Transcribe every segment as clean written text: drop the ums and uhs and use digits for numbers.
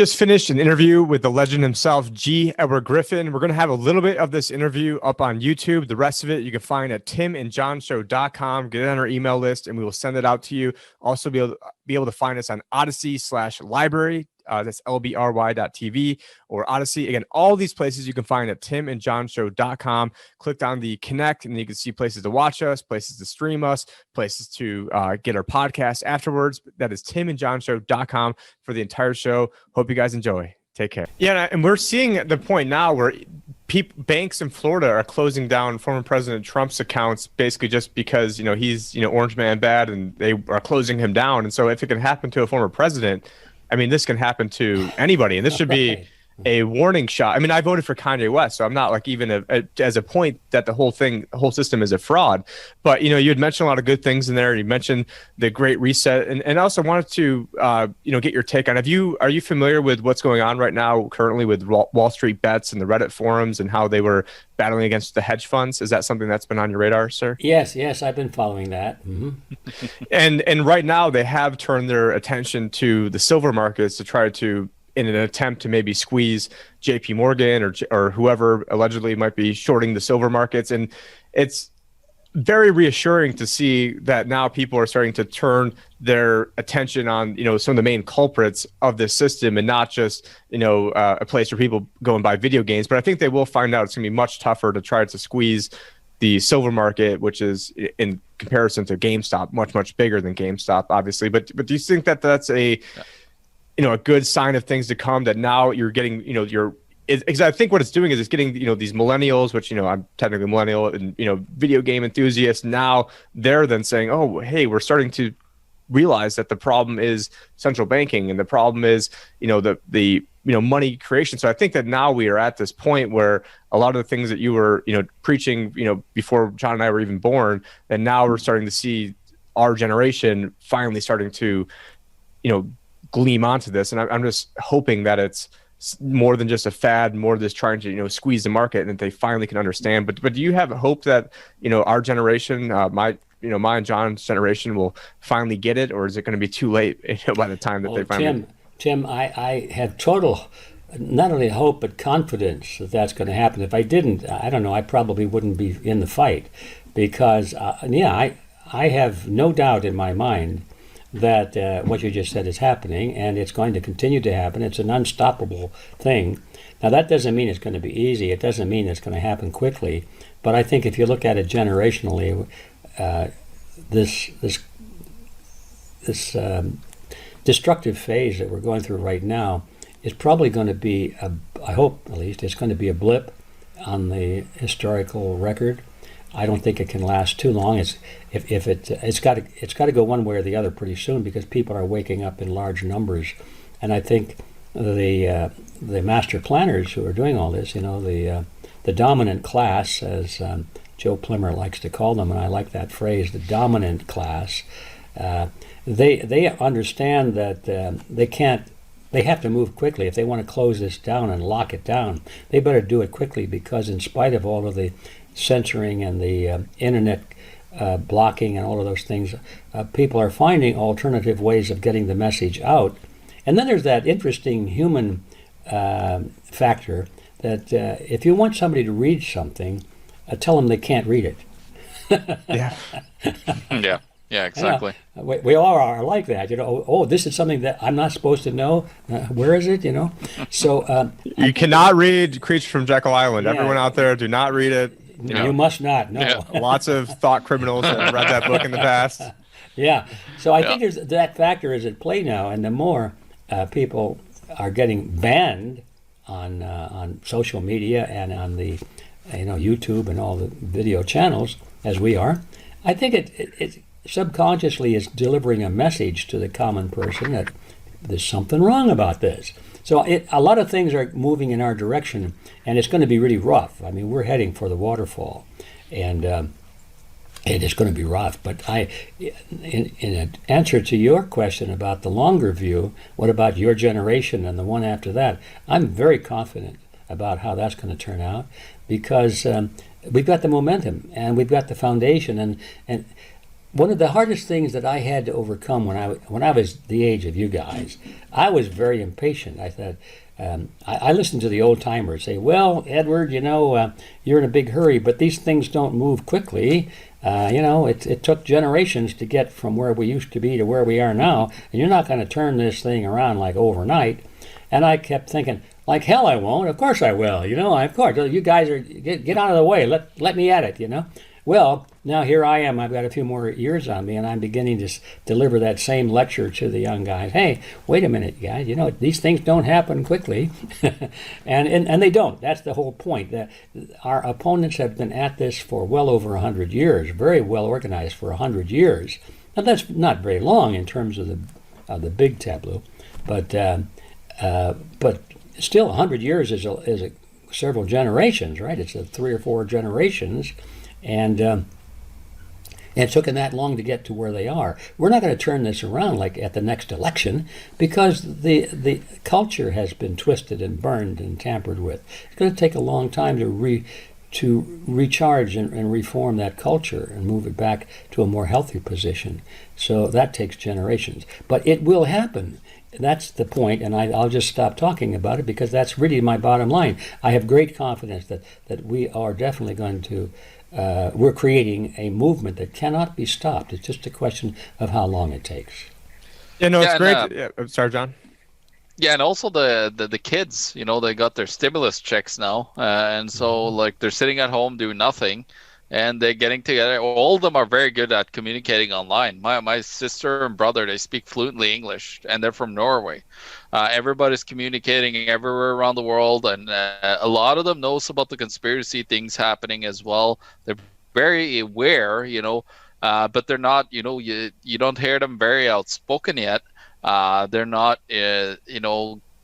Just finished an interview with the legend himself, G Edward Griffin. We're going to have a little bit of this interview up on YouTube. The rest of it you can find at timandjohnshow.com. Get it on our email list, and we will send it out to you. Also, be able to find us on Odyssey/Library. That's LBRY.TV or Odyssey. Again, all these places you can find at timandjohnshow.com. Click on the connect, and you can see places to watch us, places to stream us, places to get our podcast afterwards. That is timandjohnshow.com for the entire show. Hope you guys enjoy. Take care. Yeah, and we're seeing the point now where banks in Florida are closing down former President Trump's accounts basically just because, he's, orange man bad, and they are closing him down. And so if it can happen to a former president, I mean, this can happen to anybody, and this should be a warning shot. I mean, I voted for Kanye West, so I'm not like even as a point that the whole system is a fraud. But, you had mentioned a lot of good things in there. You mentioned the Great Reset, and I also wanted to, get your take on, are you familiar with what's going on right now currently with Wall Street Bets and the Reddit forums and how they were battling against the hedge funds? Is that something that's been on your radar, sir? Yes, I've been following that. Mm-hmm. And right now they have turned their attention to the silver markets to try to, in an attempt to maybe squeeze JP Morgan or whoever allegedly might be shorting the silver markets. And it's very reassuring to see that now people are starting to turn their attention on, some of the main culprits of this system, and not just, a place where people go and buy video games. But I think they will find out it's going to be much tougher to try to squeeze the silver market, which is in comparison to GameStop, much, much bigger than GameStop, obviously. But do you think that that's a good sign of things to come, that now you're getting, because I think what it's doing is it's getting, these millennials, which, I'm technically millennial, and, video game enthusiasts, now they're then saying, oh, hey, we're starting to realize that the problem is central banking, and the problem is, the money creation. So I think that now we are at this point where a lot of the things that you were, preaching, before John and I were even born, and now we're starting to see our generation finally starting to, gleam onto this. And I'm just hoping that it's more than just a fad, more just trying to, squeeze the market, and that they finally can understand. But do you have hope that, our generation, my and John's generation will finally get it, or is it going to be too late by the time that they finally... Tim, I have total, not only hope, but confidence that that's going to happen. If I didn't, I don't know, I probably wouldn't be in the fight, because, I have no doubt in my mind that what you just said is happening, and it's going to continue to happen. It's an unstoppable thing. Now, that doesn't mean it's going to be easy. It doesn't mean it's going to happen quickly. But I think if you look at it generationally, this destructive phase that we're going through right now is probably going to be, I hope at least, it's going to be a blip on the historical record. I don't think it can last too long. It's got to go one way or the other pretty soon, because people are waking up in large numbers, and I think the master planners who are doing all this, the dominant class, as Joe Plimmer likes to call them, and I like that phrase, the dominant class. They understand that they have to move quickly if they want to close this down and lock it down. They better do it quickly, because in spite of all of the censoring and the internet blocking and all of those things, people are finding alternative ways of getting the message out. And then there's that interesting human factor that if you want somebody to read something, tell them they can't read it. Yeah. Yeah, exactly. We all are like that, Oh, this is something that I'm not supposed to know. Where is it, So you cannot read Creature from Jekyll Island. Yeah. Everyone out there, do not read it. You must not. No. Yeah. Lots of thought criminals that read that book in the past. Yeah. So I think there's that factor is at play now, and the more people are getting banned on social media and on the YouTube and all the video channels, as we are, I think it subconsciously is delivering a message to the common person that there's something wrong about this. So a lot of things are moving in our direction, and it's going to be really rough. I mean, we're heading for the waterfall, and it is going to be rough. But in an answer to your question about the longer view, what about your generation and the one after that, I'm very confident about how that's going to turn out, because we've got the momentum and we've got the foundation, and one of the hardest things that I had to overcome when I was the age of you guys, I was very impatient. I thought, I listened to the old timers say, "Well, Edward, you're in a big hurry, but these things don't move quickly. It took generations to get from where we used to be to where we are now, and you're not going to turn this thing around like overnight." And I kept thinking, like hell I won't. Of course I will. Of course. You guys get out of the way. Let me at it. Well, now here I am. I've got a few more years on me, and I'm beginning to deliver that same lecture to the young guys. Hey, wait a minute, guys. These things don't happen quickly, and they don't. That's the whole point. That our opponents have been at this for well over 100 years, very well organized for 100 years. Now that's not very long in terms of the big tableau, but still 100 years is several generations, right? It's 3 or 4 generations. And it took them that long to get to where they are. We're not going to turn this around like at the next election because the culture has been twisted and burned and tampered with. It's going to take a long time to recharge and reform that culture and move it back to a more healthy position. So that takes generations. But it will happen. That's the point, and I'll just stop talking about it because that's really my bottom line. I have great confidence that we are definitely going to we're creating a movement that cannot be stopped. It's just a question of how long it takes. It's great. Sorry, John. Yeah, and also the kids, they got their stimulus checks now, and so like they're sitting at home doing nothing, and they're getting together. All of them are very good at communicating online. My sister and brother, they speak fluently English, and they're from Norway. Everybody's communicating everywhere around the world, and a lot of them knows about the conspiracy things happening as well. They're very aware, but they're not, you don't hear them very outspoken yet. They're not,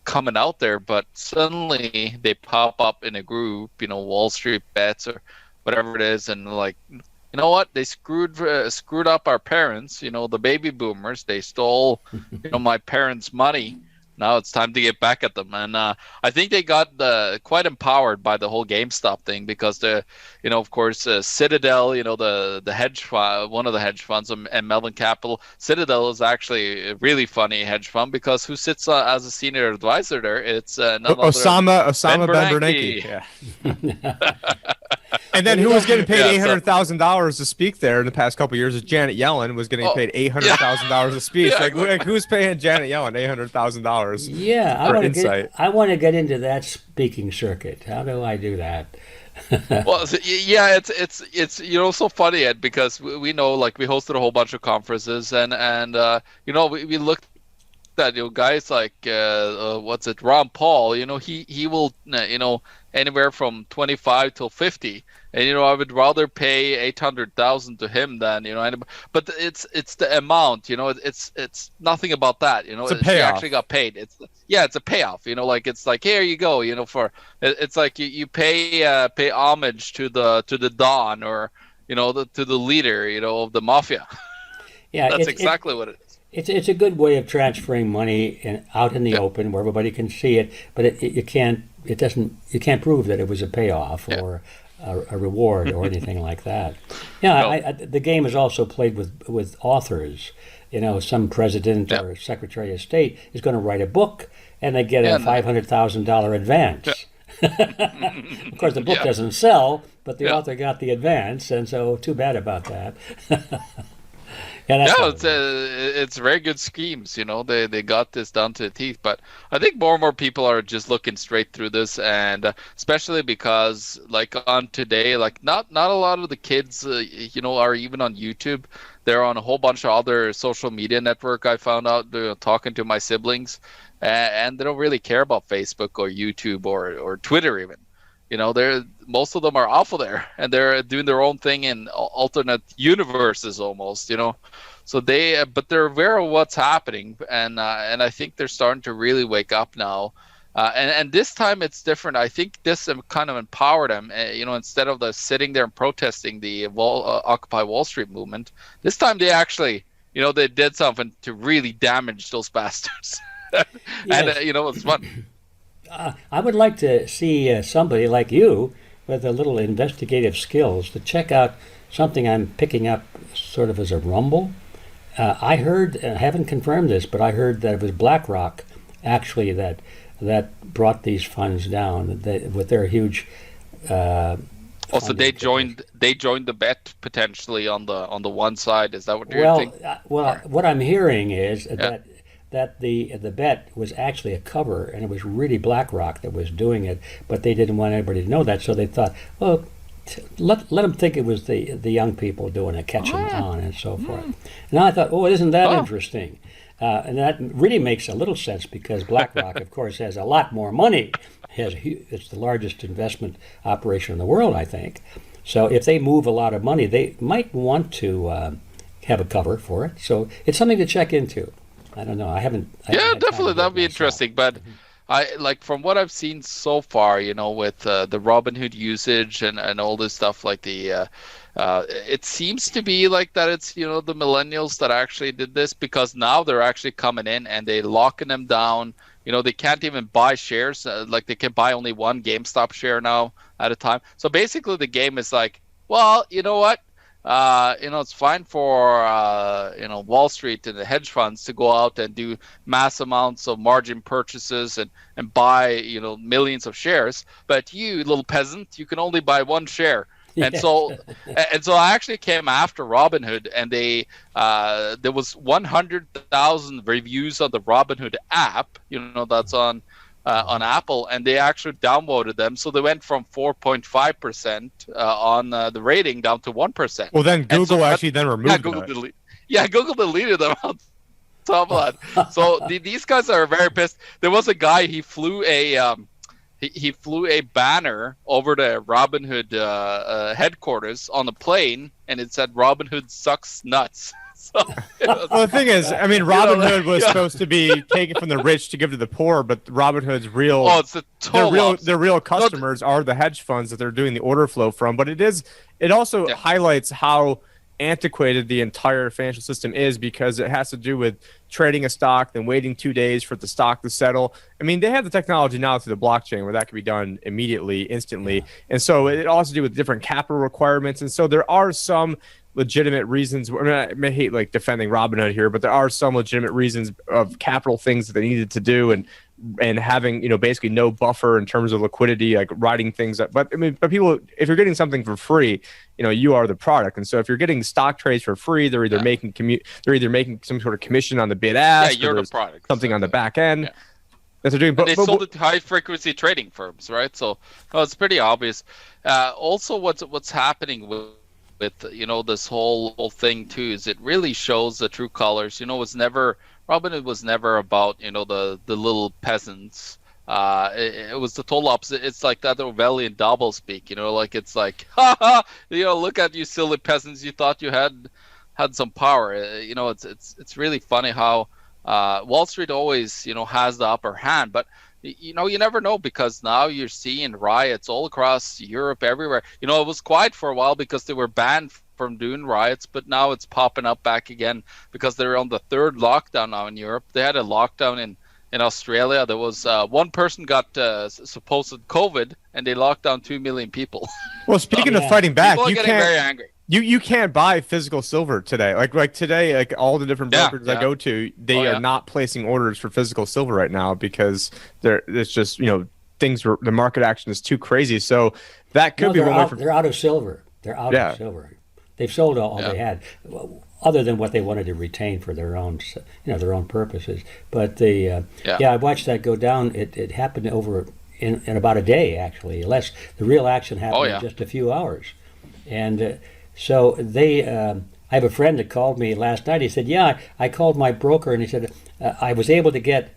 coming out there, but suddenly they pop up in a group, Wall Street Bets or whatever it is, and like, you know what? They screwed up our parents. The baby boomers. They stole, my parents' money. Now it's time to get back at them, and I think they got quite empowered by the whole GameStop thing because of course, Citadel, the hedge fund, one of the hedge funds, and Melvin Capital. Citadel is actually a really funny hedge fund because who sits as a senior advisor there? It's none other Osama Ben Bernanke. Yeah. And then who was getting paid $800,000 to speak there in the past couple of years is Janet Yellen was getting paid $800,000 to speak. Like who's paying Janet Yellen $800,000? Yeah, I want to get into that speaking circuit. How do I do that? Well, yeah, it's so funny, Ed, because we know, like, we hosted a whole bunch of conferences, and we looked at guys like Ron Paul. He will anywhere from 25 till 50. And I would rather pay 800,000 to him than but it's the amount. It's nothing about that. It's a payoff. He actually got paid. It's a payoff. Like it's like, here you go. For it's like you pay homage to the Don or to the leader of the mafia. Yeah, that's exactly what it is. It's a good way of transferring money out in the open where everybody can see it, but you can't prove that it was a payoff or a reward or anything like that. Yeah, the game is also played with authors. Some president or secretary of state is going to write a book, and they get a $500,000 advance. Of course, the book doesn't sell, but the author got the advance, and so too bad about that. It's very good schemes. They got this down to the teeth. But I think more and more people are just looking straight through this, and especially because, like, on today, like not a lot of the kids, are even on YouTube. They're on a whole bunch of other social media network. I found out talking to my siblings, and they don't really care about Facebook or YouTube or Twitter even. Most of them are off of there, and they're doing their own thing in alternate universes almost, So but they're aware of what's happening, and I think they're starting to really wake up now. And this time it's different. I think this kind of empowered them. Instead of sitting there and protesting the Occupy Wall Street movement, this time they actually, they did something to really damage those bastards. And it's fun. I would like to see somebody like you with a little investigative skills to check out something I'm picking up sort of as a rumble. I heard, and I haven't confirmed this, but I heard that it was BlackRock actually that brought these funds down with their huge. Also, they joined the bet potentially on the one side. Is that what you're thinking? What I'm hearing is that the bet was actually a cover, and it was really BlackRock that was doing it, but they didn't want anybody to know that, so they thought, well, let them think it was the young people doing it, catching on, and so forth. And I thought, isn't that interesting? And that really makes a little sense because BlackRock, of course, has a lot more money. It's the largest investment operation in the world, I think. So if they move a lot of money, they might want to have a cover for it. So it's something to check into. I don't know. I haven't definitely that'd be interesting. But I like from what I've seen so far, with the Robinhood usage and all this stuff, like it seems to be like that it's the millennials that actually did this, because now they're actually coming in and they locking them down. They can't even buy shares. Like they can buy only one GameStop share now at a time. So basically the game is like, well, you know what? It's fine for Wall Street and the hedge funds to go out and do mass amounts of margin purchases and buy millions of shares, but you little peasant, you can only buy one share. And so I actually came after Robinhood, and there was 100,000 reviews on the Robinhood app, that's on Apple, and they actually downvoted them. So they went from 4.5% on the rating down to 1%. Well, then Google then removed Google deleted them on top of that. So these guys are very pissed. There was a guy, he flew a banner over the Robinhood headquarters on the plane, and it said "Robinhood sucks nuts." So the thing is, I mean, Robinhood was supposed to be taken from the rich to give to the poor, but Robinhood's their real customers are the hedge funds that they're doing the order flow from. But it also highlights how antiquated the entire financial system is, because it has to do with trading a stock, then waiting 2 days for the stock to settle. I mean, they have the technology now through the blockchain where that can be done immediately, instantly. And so it also has to do with different capital requirements. And so there are some legitimate reasons. I mean, I may hate like defending Robinhood here, but there are some legitimate reasons of capital things that they needed to do, and having basically no buffer in terms of liquidity, like riding things up. But I mean, people, if you're getting something for free, you are the product. And so if you're getting stock trades for free, they're either making some sort of commission on the bid ask, you're the product, something on the back end that they're doing. But they sold it to high frequency trading firms, right? So it's pretty obvious. Also, what's happening with this whole thing too is it really shows the true colors. Robinhood was never about the little peasants. It was the total opposite. It's like that Orwellian doublespeak. It's like, look at you silly peasants. You thought you had some power. It's really funny how Wall Street always has the upper hand, but you never know, because now you're seeing riots all across Europe, everywhere. It was quiet for a while because they were banned from doing riots, but now it's popping up back again because they're on the third lockdown now in Europe. They had a lockdown in Australia. There was one person got supposed COVID, and they locked down 2 million people. Well, speaking of fighting back, people are getting very angry. You can't buy physical silver today. Like today, like all the different brokers I go to, they are not placing orders for physical silver right now because it's just the market action is too crazy. So that could be one way. They're out of silver. They're out of silver. They've sold all they had, other than what they wanted to retain for their own purposes. But I watched that go down. It happened over in about a day, actually. The real action happened in just a few hours, and. So I have a friend that called me last night. He said, I called my broker, and he said, I was able to get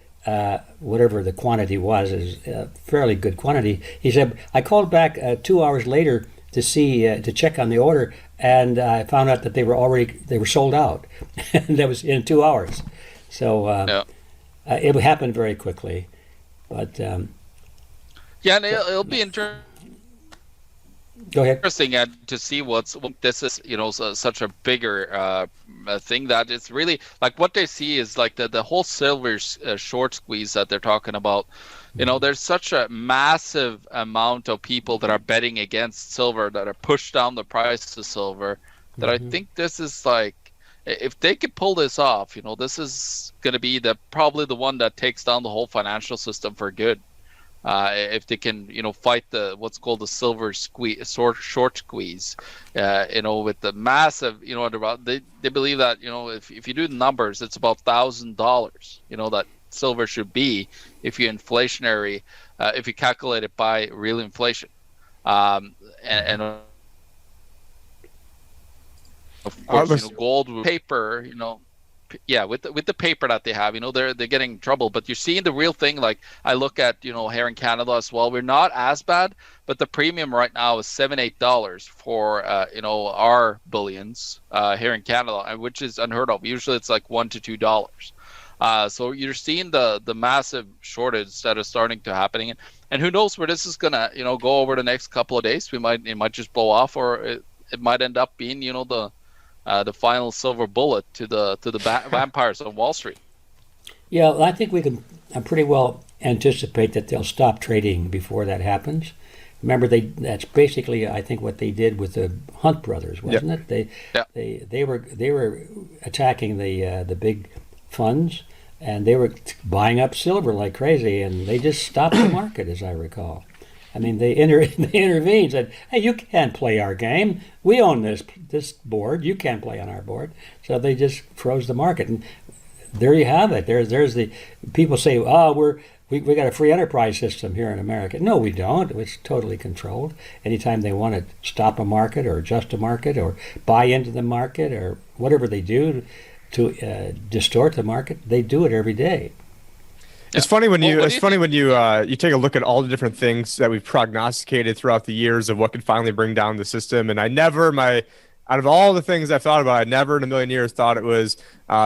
whatever the quantity was, is a fairly good quantity. He said, I called back 2 hours later to check on the order, and I found out that they were sold out. And that was in 2 hours. So it happened very quickly. But and it'll be interesting. Go ahead. Interesting to see what this is, such a bigger thing that it's really like what they see is like the whole silver short squeeze that they're talking about. You know, there's such a massive amount of people that are betting against silver, that are pushed down the price of silver, that I think this is like, if they could pull this off, you know, this is going to be probably the one that takes down the whole financial system for good. If they can, you know, fight what's called the silver squeeze, short squeeze, you know, with the massive, you know, they believe that, you know, if you do the numbers, it's about $1,000, you know, that silver should be if you if you calculate it by real inflation, and of course, you know, gold with paper, you know, with the paper that they have, you know, they're getting in trouble. But you're seeing the real thing. Like, I look at, you know, here in Canada as well, we're not as bad, but the premium right now is $7-8 for you know, our bullions here in Canada, which is unheard of. Usually it's like $1 to $2. So you're seeing the massive shortage that is starting to happening, and who knows where this is gonna, you know, go over the next couple of days. It might just blow off, or it might end up being, you know, the final silver bullet to the vampires on Wall Street. Yeah, I think we can pretty well anticipate that they'll stop trading before that happens. Remember, that's basically, I think, what they did with the Hunt brothers, wasn't it? They were attacking the big funds, and they were buying up silver like crazy, and they just stopped the market, as I recall. I mean, they intervened, said, "Hey, you can't play our game. We own this board. You can't play on our board." So they just froze the market, and there you have it. There's the people say, "Oh, we got a free enterprise system here in America." No, we don't. It's totally controlled. Anytime they want to stop a market or adjust a market or buy into the market or whatever they do to distort the market, they do it every day. It's funny when you you take a look at all the different things that we've prognosticated throughout the years of what could finally bring down the system. And out of all the things I've thought about, I never in a million years thought it was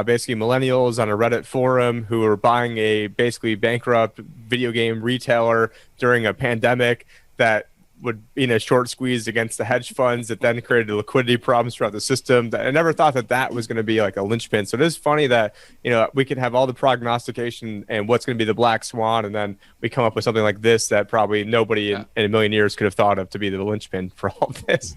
basically millennials on a Reddit forum who were buying a basically bankrupt video game retailer during a pandemic that would be in a short squeeze against the hedge funds that then created liquidity problems throughout the system. I never thought that was going to be like a linchpin. So it is funny that, you know, we can have all the prognostication and what's going to be the black swan, and then we come up with something like this that probably nobody in a million years could have thought of to be the linchpin for all this.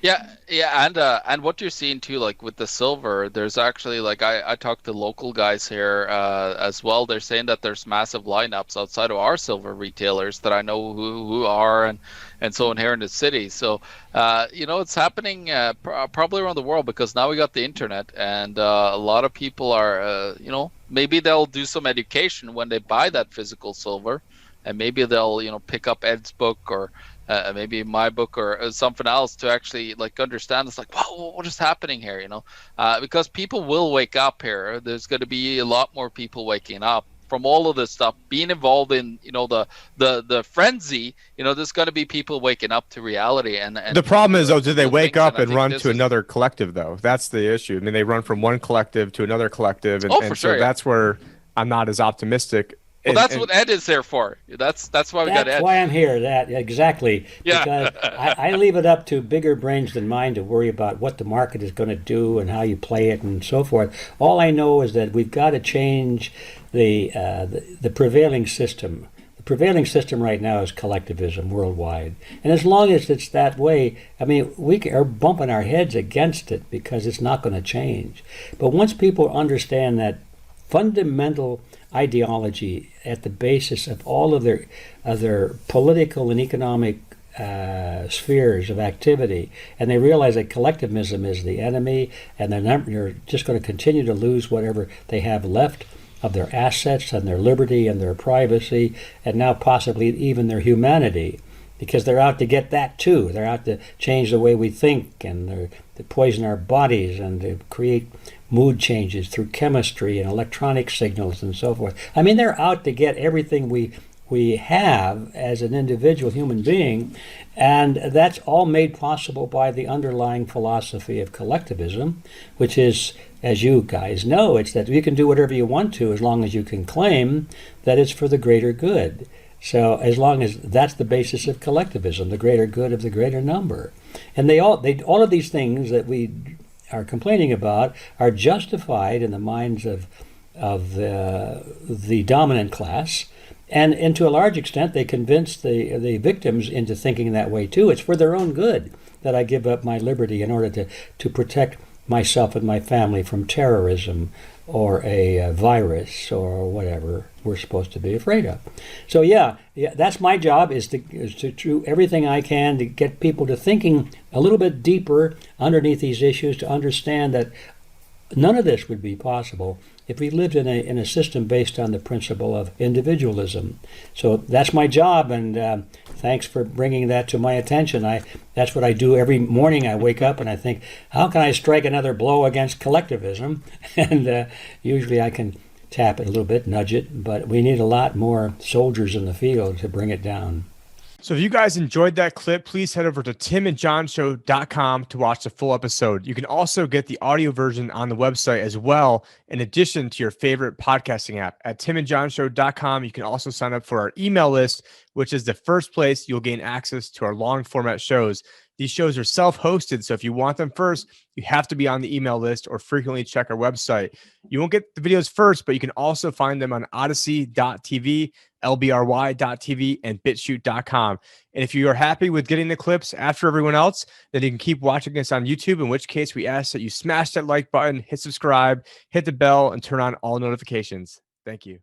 And what you're seeing too, like with the silver, there's actually, like, I talked to local guys here as well. They're saying that there's massive lineups outside of our silver retailers that I know who are and so on here in the city. So you know, it's happening probably around the world, because now we got the internet, and a lot of people are you know, maybe they'll do some education when they buy that physical silver, and maybe they'll, you know, pick up Ed's book or maybe my book or something else to actually, like, understand. It's like, wow, what is happening here, you know? Because people will wake up here. There's going to be a lot more people waking up from all of this stuff, being involved in, you know, the frenzy. You know, there's going to be people waking up to reality. And the problem is, though, do they wake up and run to another collective, though? That's the issue. I mean, they run from one collective to another collective, and, so that's where I'm not as optimistic. Well, that's what Ed is there for. That's why we got Ed. That's why I'm here. That exactly. Yeah. Because I leave it up to bigger brains than mine to worry about what the market is going to do and how you play it and so forth. All I know is that we've got to change the prevailing system. The prevailing system right now is collectivism worldwide, and as long as it's that way, I mean, we are bumping our heads against it because it's not going to change. But once people understand that fundamental ideology at the basis of all of their political and economic spheres of activity, and they realize that collectivism is the enemy, and they're just going to continue to lose whatever they have left of their assets and their liberty and their privacy, and now possibly even their humanity, because they're out to get that too. They're out to change the way we think, and they poison our bodies, and they create mood changes through chemistry and electronic signals and so forth. I mean, they're out to get everything we have as an individual human being, and that's all made possible by the underlying philosophy of collectivism, which is, as you guys know, it's that you can do whatever you want to as long as you can claim that it's for the greater good. So as long as that's the basis of collectivism, the greater good of the greater number. And all of these things that we are complaining about are justified in the minds of the dominant class, And to a large extent, they convince the victims into thinking that way too. It's for their own good that I give up my liberty in order to protect myself and my family from terrorism or a virus or whatever we're supposed to be afraid of. So yeah, that's my job, is to do everything I can to get people to thinking a little bit deeper underneath these issues, to understand that none of this would be possible if we lived in a system based on the principle of individualism. So that's my job, and thanks for bringing that to my attention. That's what I do every morning. I wake up and I think, how can I strike another blow against collectivism? And usually I can tap it a little bit, nudge it, but we need a lot more soldiers in the field to bring it down. So if you guys enjoyed that clip, please head over to timandjohnshow.com to watch the full episode. You can also get the audio version on the website as well, in addition to your favorite podcasting app. At timandjohnshow.com, you can also sign up for our email list, which is the first place you'll gain access to our long format shows. These shows are self-hosted, so if you want them first, you have to be on the email list or frequently check our website. You won't get the videos first, but you can also find them on odyssey.tv, lbry.tv, and bitchute.com. And if you are happy with getting the clips after everyone else, then you can keep watching us on YouTube, in which case we ask that you smash that like button, hit subscribe, hit the bell, and turn on all notifications. Thank you.